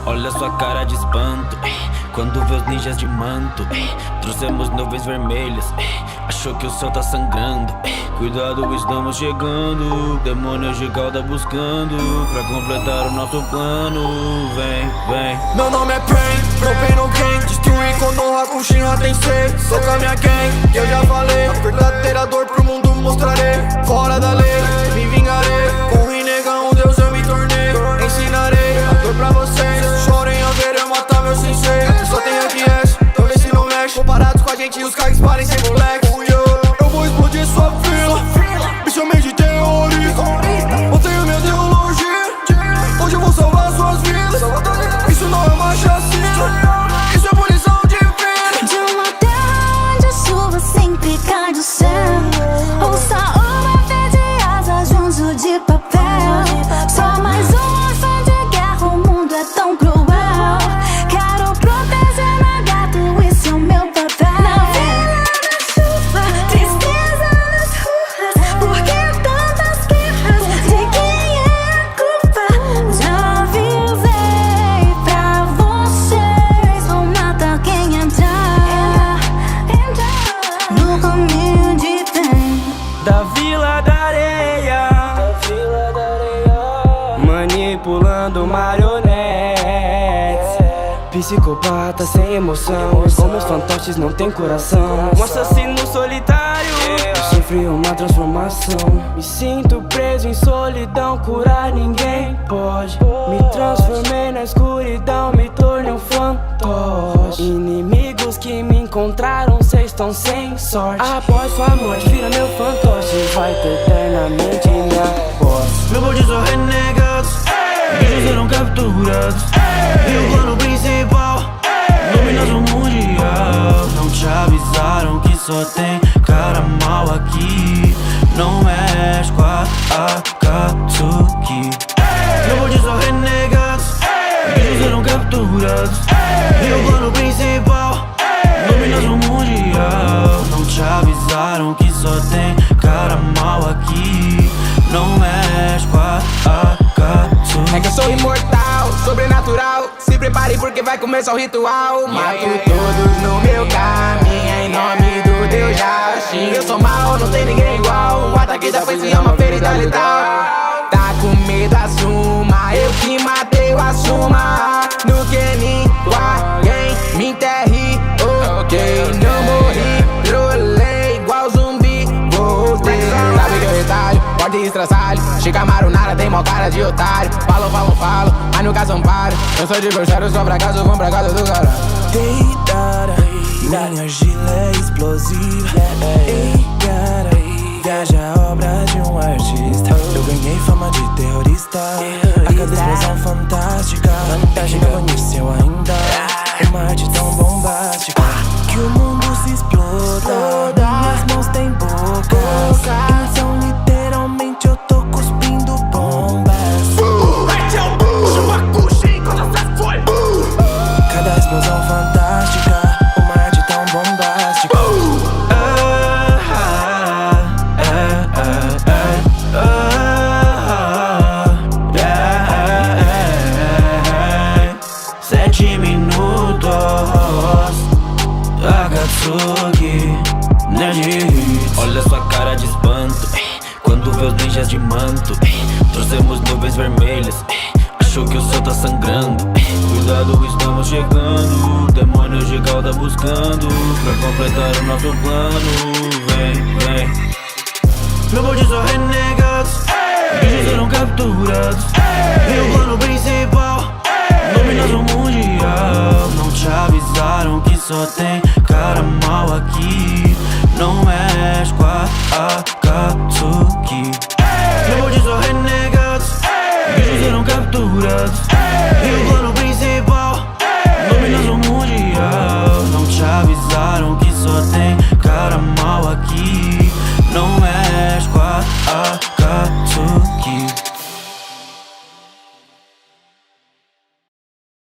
Olha sua cara de espanto quando vê os ninjas de manto. Trouxemos nuvens vermelhas, achou que o céu tá sangrando. Cuidado, estamos chegando, demônios de cauda buscando pra completar o nosso plano. Vem, vem. Meu nome é Pain, no pain no gain. Destruir quando o Hakushin Tensei. Sou com a minha gang, que eu já falei. A verdadeira dor pro mundo mostrarei. Fora da lei, me vingarei. Com o renegão, Deus eu me tornei. Ensinarei a dor pra vocês. Chorem ao ver eu matar meu sensei. Só tem aqui S, então vê se não mexe. Comparados com a gente, os caras parecem moleque. Eu vou explodir sua fila. Me chamei de terrorista. Mantenho minha ideologia. Hoje eu vou salvar suas vidas. Isso não é uma chacina. Isso é punição divina. De uma terra onde a chuva sempre cai do céu. Ouça uma fé de asas, junto de papel. Só mais um órfão de guerra, o mundo é tão cruel. Quero proteger meu gato, esse é o meu papel. Na vila da chuva, tristeza nas ruas. Por que tantas guerras? De quem é a culpa? Já avisei pra vocês, vou matar quem entrar no caminho de bem. Da Vila da Areia, manipulando marionetes. Psicopata sem emoção, como os fantoches não tem coração. Um assassino solitário, eu sofri uma transformação. Me sinto preso em solidão, curar ninguém pode. Me transformei na escuridão, me tornei um fantoche. Inimigos que me encontraram, cês estão sem sorte. Após sua morte, vira meu fantoche, vai ter eternamente minha voz. Meu bonde são renegados, bichos serão capturados. E o plano principal, dominação mundial. Não te avisaram que só tem cara mal aqui. Não mexe com a Akatsuki. Meu bonde são renegados, bichos serão capturados. E o plano principal, dominação mundial. Não te avisaram que só tem cara mal aqui. Não mexe com a Akatsuki. É que eu sou imortal, sobrenatural. Se prepare porque vai começar o ritual. Mato todos no meu caminho, em nome do Deus Jashin. Eu sou mal, não tem ninguém igual. O ataque da foice é uma ferida letal. Tá com medo, assuma. Eu que matei, eu assuma. No que ninguém me enterre, ok. Não morri, trolei igual zumbi. Voltei, sabe que eu retalho, pode estraçalho. Chica maronara, tem mó cara de otário. Falam, mas nunca são paro. Eu sou de Gorcharo, só fracasso, vão pra casa do caralho. Deitada, minha gila é explosiva. Ei, cara, viaja a obra de um artista. Eu ganhei fama de terrorista. A cada explosão fantástica. Não conheceu ainda uma arte tão bombástica que o mundo se exploda. Minhas mãos têm bocas, então literalmente eu tô cuspindo bombas. Cada explosão fantástica, uma arte tão bombástica. Sete minutos, Akatsuki, Nerd Hits. Olha sua cara de espanto quando vê os ninjas de manto. Trouxemos nuvens vermelhas, achou que o céu tá sangrando. Cuidado, estamos chegando, demônios de cauda buscando pra completar o nosso plano. Vem, vem. Meu bonde são renegados, bichos serão capturados. E o plano principal, dominação mundial. Não te avisaram que só tem cara mal aqui. Não mexe com a Akatsuki. Meu bonde são renegados, bichos serão capturados. E o plano principal, dominação mundial. Não te avisaram que só tem cara mal aqui. Não mexe com a Akatsuki.